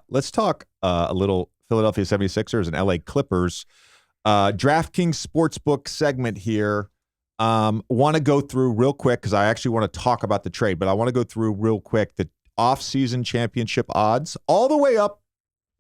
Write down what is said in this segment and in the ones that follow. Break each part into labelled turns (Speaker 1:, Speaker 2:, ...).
Speaker 1: Let's talk a little Philadelphia 76ers and LA Clippers. DraftKings Sportsbook segment here. Want to go through real quick because I actually want to talk about the trade, but I want to go through real quick the off-season championship odds all the way up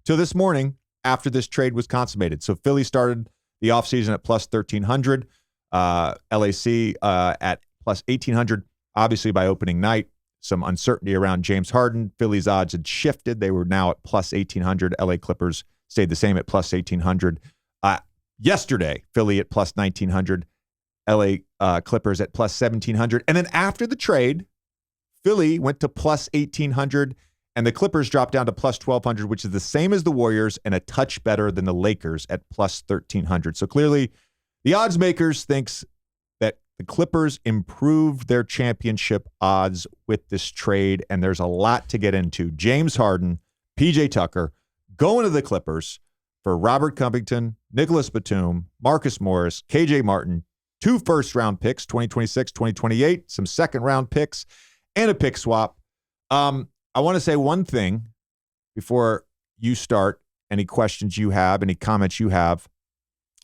Speaker 1: to this morning after this trade was consummated. So Philly started the offseason at plus 1,300, LAC at plus 1,800. Obviously, by opening night, some uncertainty around James Harden. Philly's odds had shifted. They were now at plus 1,800. LA Clippers stayed the same at plus 1,800. Yesterday, Philly at plus 1,900. LA Clippers at plus 1,700. And then after the trade, Philly went to plus 1,800, and the Clippers dropped down to plus 1,200, which is the same as the Warriors and a touch better than the Lakers at plus 1,300. So clearly, the odds makers thinks that the Clippers improved their championship odds with this trade, and there's a lot to get into. James Harden, PJ Tucker, going to the Clippers for Robert Covington, Nicholas Batum, Marcus Morris, KJ Martin, 2 first-round picks, 2026, 2028, some second-round picks, and a pick swap. I want to say one thing before you start. Any questions you have, any comments you have.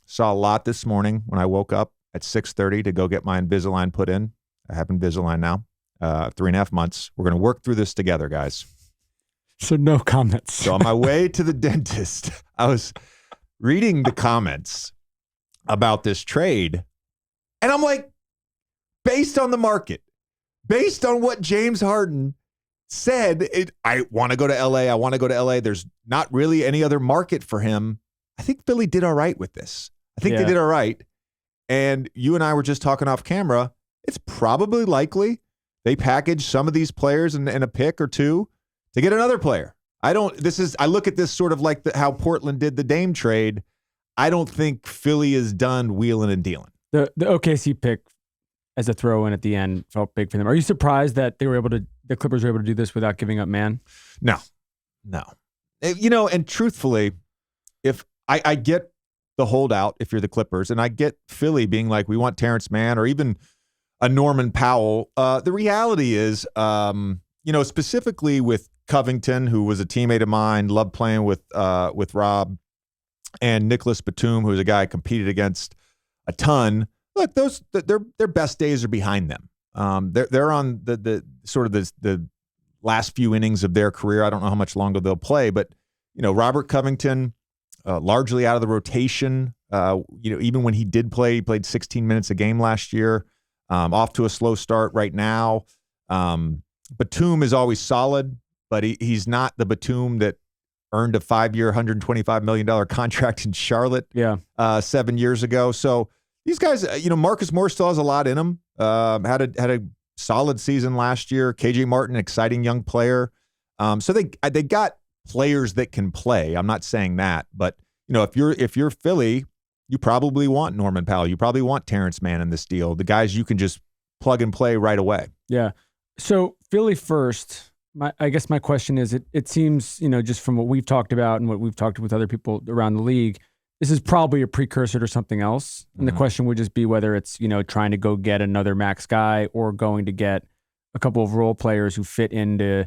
Speaker 1: Saw a lot this morning when I woke up at 6:30 to go get my Invisalign put in. I have Invisalign now, 3.5 months. We're going to work through this together, guys.
Speaker 2: So no comments.
Speaker 1: So on my way to the dentist, I was reading the comments about this trade, and I'm like, based on the market, based on what James Harden said, I want to go to LA. I want to go to LA. There's not really any other market for him. I think Philly did all right with this. I think they did all right. And you and I were just talking off camera. It's probably likely they package some of these players and a pick or two to get another player. I look at this sort of like how Portland did the Dame trade. I don't think Philly is done wheeling and dealing.
Speaker 2: The OKC pick as a throw-in at the end felt big for them. Are you surprised that the Clippers were able to do this without giving up Man?
Speaker 1: No. And truthfully, if I get the holdout if you're the Clippers, and I get Philly being like, we want Terrence Mann or even a Norman Powell. The reality is, specifically with Covington, who was a teammate of mine, loved playing with Rob, and Nicholas Batum, who's a guy I competed against a ton. Look, their best days are behind them. They're on the sort of the last few innings of their career. I don't know how much longer they'll play, but Robert Covington, largely out of the rotation. Even when he did play, he played 16 minutes a game last year. Off to a slow start right now. Batum is always solid, but he's not the Batum that earned a 5-year, $125 million contract in Charlotte 7 years ago. So these guys, Marcus Morris still has a lot in him. Had a solid season last year. KJ Martin, exciting young player. So they got players that can play. I'm not saying that, but if you're Philly, you probably want Norman Powell. You probably want Terrence Mann in this deal. The guys you can just plug and play right away.
Speaker 2: Yeah. So Philly first. I guess my question is, it seems, just from what we've talked about and what we've talked with other people around the league, this is probably a precursor to something else. And the question would just be whether it's, trying to go get another max guy or going to get a couple of role players who fit into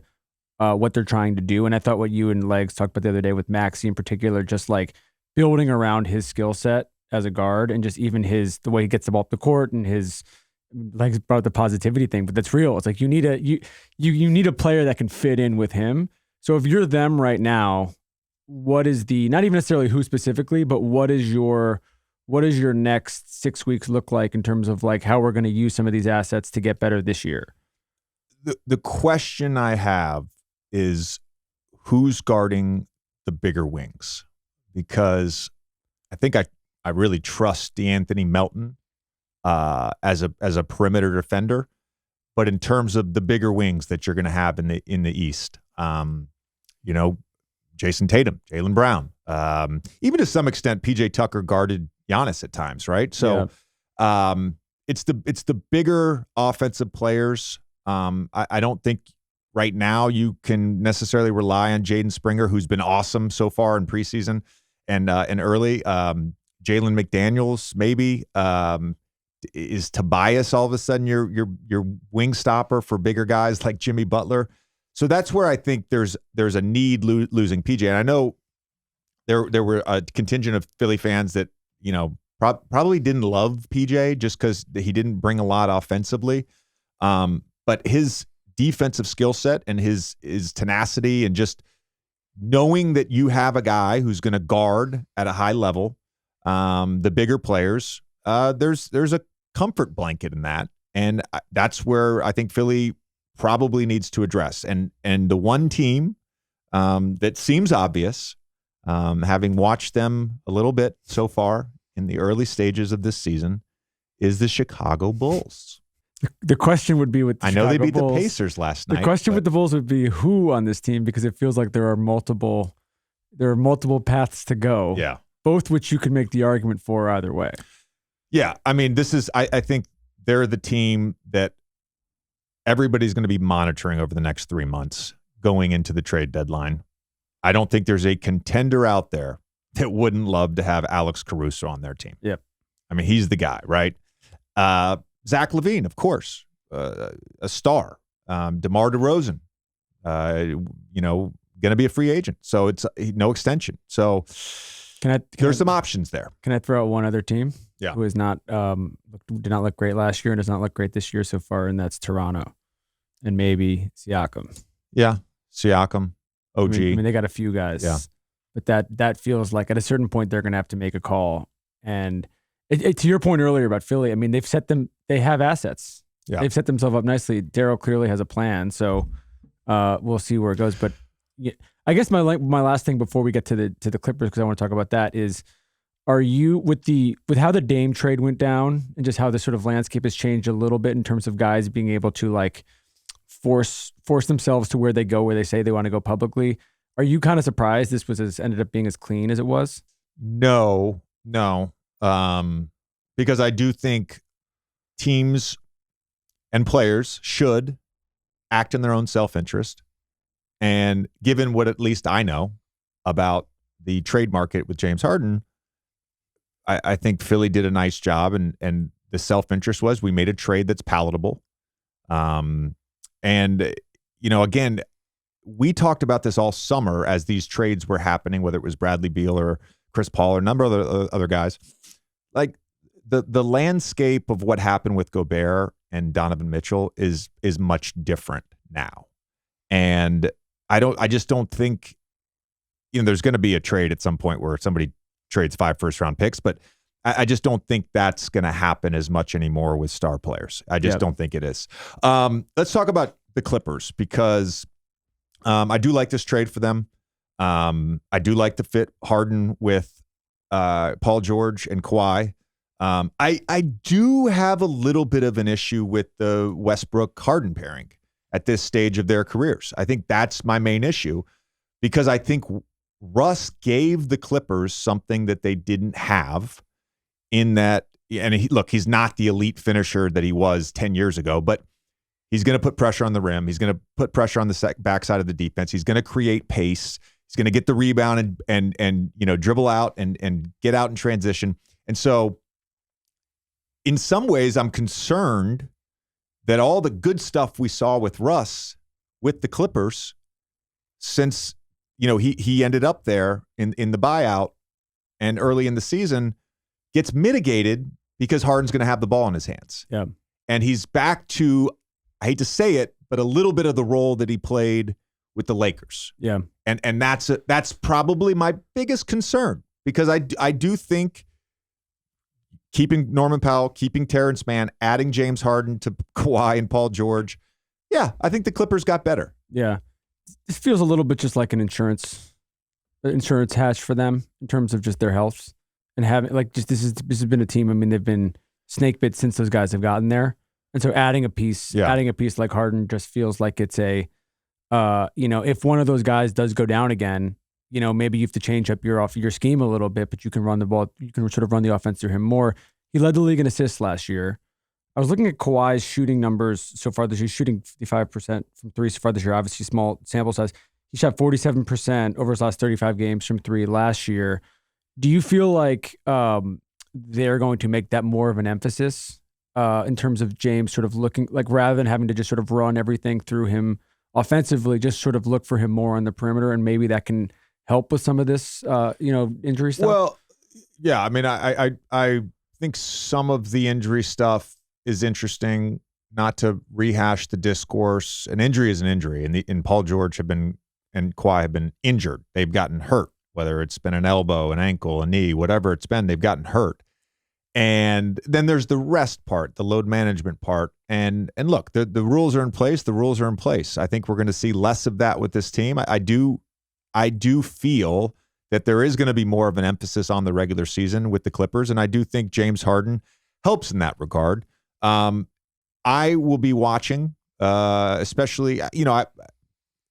Speaker 2: what they're trying to do. And I thought what you and Legs talked about the other day with Maxey in particular, just like building around his skill set as a guard and just even the way he gets the ball up the court and his Legs brought up the positivity thing, but that's real. It's like you need a player that can fit in with him. So if you're them right now, what is not even necessarily who specifically, but what is your next 6 weeks look like in terms of like how we're going to use some of these assets to get better this year?
Speaker 1: The question I have is who's guarding the bigger wings? Because I think I really trust DeAnthony Melton as a perimeter defender, but in terms of the bigger wings that you're going to have in the East, Jason Tatum, Jaylen Brown, even to some extent, PJ Tucker guarded Giannis at times, right? So it's the bigger offensive players. I don't think right now you can necessarily rely on Jaden Springer, who's been awesome so far in preseason and early. Jalen McDaniels, maybe. Is Tobias all of a sudden your wing stopper for bigger guys like Jimmy Butler? So that's where I think there's a need losing PJ. And I know there were a contingent of Philly fans that, probably didn't love PJ just because he didn't bring a lot offensively. But his defensive skill set and his tenacity and just knowing that you have a guy who's going to guard at a high level, the bigger players, there's a comfort blanket in that. And that's where I think Philly probably needs to address. And the one team that seems obvious, having watched them a little bit so far in the early stages of this season, is the Chicago Bulls.
Speaker 2: The question would be with the Chicago
Speaker 1: they beat
Speaker 2: Bulls,
Speaker 1: the Pacers last night.
Speaker 2: The question with the Bulls would be who on this team, because it feels like there are multiple paths to go.
Speaker 1: Yeah.
Speaker 2: Both which you could make the argument for either way.
Speaker 1: Yeah. I mean, I think they're the team that everybody's going to be monitoring over the next 3 months going into the trade deadline. I don't think there's a contender out there that wouldn't love to have Alex Caruso on their team.
Speaker 2: Yep. I
Speaker 1: mean, he's the guy, right? Zach LaVine, of course, a star. DeMar DeRozan, going to be a free agent. So it's no extension. So there's some options there.
Speaker 2: Can I throw out one other team?
Speaker 1: Yeah.
Speaker 2: Who is not did not look great last year and does not look great this year so far, and that's Toronto. And maybe Siakam.
Speaker 1: Yeah. Siakam, OG.
Speaker 2: I mean, they got a few guys.
Speaker 1: Yeah.
Speaker 2: But that feels like at a certain point they're going to have to make a call. And to your point earlier about Philly, I mean, they have assets.
Speaker 1: Yeah.
Speaker 2: They've set themselves up nicely. Daryl clearly has a plan, so we'll see where it goes. But yeah, I guess my last thing before we get to the Clippers, because I want to talk about that, is are you with how the Dame trade went down and just how the sort of landscape has changed a little bit in terms of guys being able to like force themselves to where they say they want to go publicly? Are you kind of surprised this ended up being as clean as it was?
Speaker 1: No. Because I do think teams and players should act in their own self-interest. And given what at least I know about the trade market with James Harden, I think Philly did a nice job. And the self-interest was we made a trade that's palatable. Again, we talked about this all summer as these trades were happening, whether it was Bradley Beal or Chris Paul or a number of other guys. Like the landscape of what happened with Gobert and Donovan Mitchell is much different now. And I just don't think, there's going to be a trade at some point where somebody trades 5 first-round picks, but I just don't think that's going to happen as much anymore with star players. I just don't think it is. Let's talk about the Clippers because I do like this trade for them. I do like the fit Harden with Paul George and Kawhi. I do have a little bit of an issue with the Westbrook Harden pairing at this stage of their careers. I think that's my main issue because I think Russ gave the Clippers something that they didn't have in that. And he's not the elite finisher that he was 10 years ago, but he's going to put pressure on the rim. He's going to put pressure on the backside of the defense. He's going to create pace. He's going to get the rebound and dribble out and get out in transition. And so in some ways, I'm concerned that all the good stuff we saw with Russ with the Clippers since, he ended up there in the buyout and early in the season gets mitigated because Harden's going to have the ball in his hands.
Speaker 2: Yeah.
Speaker 1: And he's back to, I hate to say it, but a little bit of the role that he played with the Lakers.
Speaker 2: Yeah.
Speaker 1: And that's probably my biggest concern because I do think keeping Norman Powell, keeping Terrence Mann, adding James Harden to Kawhi and Paul George. Yeah, I think the Clippers got better.
Speaker 2: Yeah. This feels a little bit just like an insurance hatch for them in terms of just their health and having this has been a team. I mean, they've been snake bit since those guys have gotten there. And so adding a piece like Harden just feels like it's a, if one of those guys does go down again, maybe you have to change up your scheme a little bit, but you can run the ball, you can sort of run the offense through him more. He led the league in assists last year. I was looking at Kawhi's shooting numbers so far this year, shooting 55% from three so far this year, obviously small sample size. He shot 47% over his last 35 games from three last year. Do you feel like they're going to make that more of an emphasis in terms of James sort of looking like rather than having to just sort of run everything through him offensively, just sort of look for him more on the perimeter, and maybe that can help with some of this, injury stuff?
Speaker 1: Well, yeah. I mean, I think some of the injury stuff is interesting. Not to rehash the discourse, an injury is an injury, and Paul George and Kawhi have been injured. They've gotten hurt, whether it's been an elbow, an ankle, a knee, whatever it's been, they've gotten hurt. And then there's the rest part, the load management part. And look, the rules are in place. The rules are in place. I think we're going to see less of that with this team. I do feel that there is going to be more of an emphasis on the regular season with the Clippers, and I do think James Harden helps in that regard. I will be watching, especially, I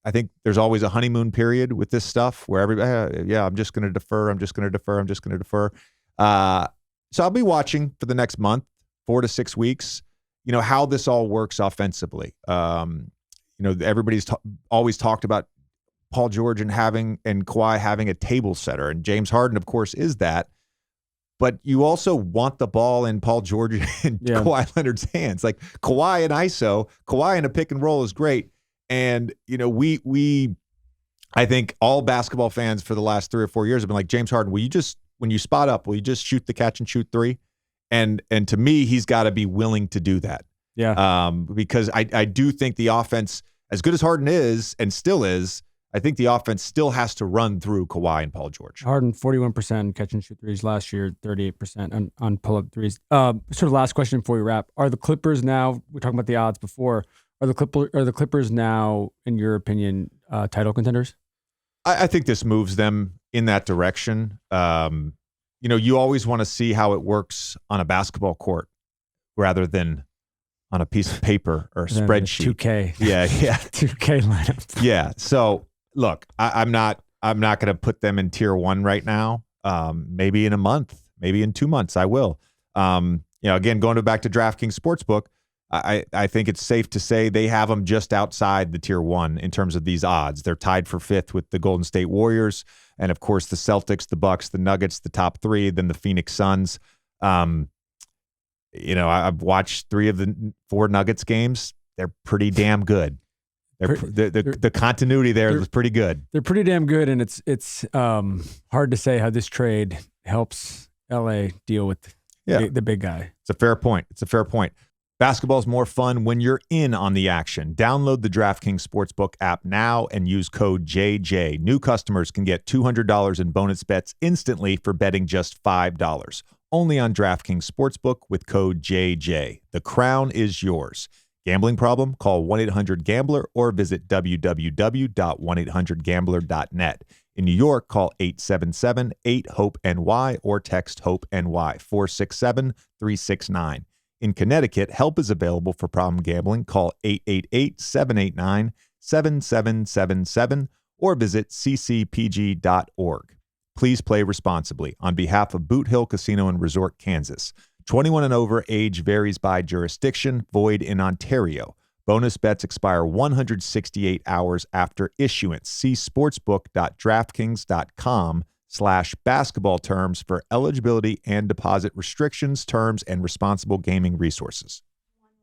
Speaker 1: think there's always a honeymoon period with this stuff where everybody, I'm just going to defer. I'm just going to defer. I'm just going to defer. So I'll be watching for the next month, 4 to 6 weeks, how this all works offensively. Everybody's always talked about Paul George and Kawhi having a table setter, and James Harden, of course, is that. But you also want the ball in Paul George and Kawhi Leonard's hands. Like Kawhi and ISO, Kawhi in a pick and roll is great. And, I think all basketball fans for the last 3 or 4 years have been like, James Harden, when you spot up, will you just shoot the catch and shoot three? And to me, he's got to be willing to do that.
Speaker 2: Yeah.
Speaker 1: Because I do think the offense, as good as Harden is and still is, I think the offense still has to run through Kawhi and Paul George.
Speaker 2: Harden, 41% catch and shoot threes last year, 38% on pull-up threes. Sort of last question before we wrap. Are the Clippers now, we're talking about the odds before, are the Clippers now, in your opinion, title contenders?
Speaker 1: I think this moves them in that direction. You always want to see how it works on a basketball court rather than on a piece of paper or a spreadsheet.
Speaker 2: 2K.
Speaker 1: Yeah.
Speaker 2: 2K lineup.
Speaker 1: Yeah. So look, I'm not going to put them in tier 1 right now. Maybe in a month, maybe in 2 months, I will. Again, going back to DraftKings Sportsbook, I think it's safe to say they have them just outside the tier 1 in terms of these odds. They're tied for 5th with the Golden State Warriors, and of course the Celtics, the Bucks, the Nuggets, the top 3, then the Phoenix Suns. I've watched 3 of the 4 Nuggets games. They're pretty damn good. The continuity there is pretty good. They're
Speaker 2: pretty damn good, and it's hard to say how this trade helps LA deal with the big guy.
Speaker 1: It's a fair point. Basketball's more fun when you're in on the action. Download the DraftKings Sportsbook app now and use code JJ. New customers can get $200 in bonus bets instantly for betting just $5. Only on DraftKings Sportsbook with code JJ. The crown is yours. Gambling problem? Call 1-800-GAMBLER or visit www.1800gambler.net. In New York, call 877-8-HOPE-NY or text HOPE-NY 467-369. In Connecticut, help is available for problem gambling. Call 888-789-7777 or visit ccpg.org. Please play responsibly. On behalf of Boot Hill Casino and Resort, Kansas. 21 and over, age varies by jurisdiction, void in Ontario. Bonus bets expire 168 hours after issuance. See sportsbook.draftkings.com/basketball terms for eligibility and deposit restrictions, terms, and responsible gaming resources.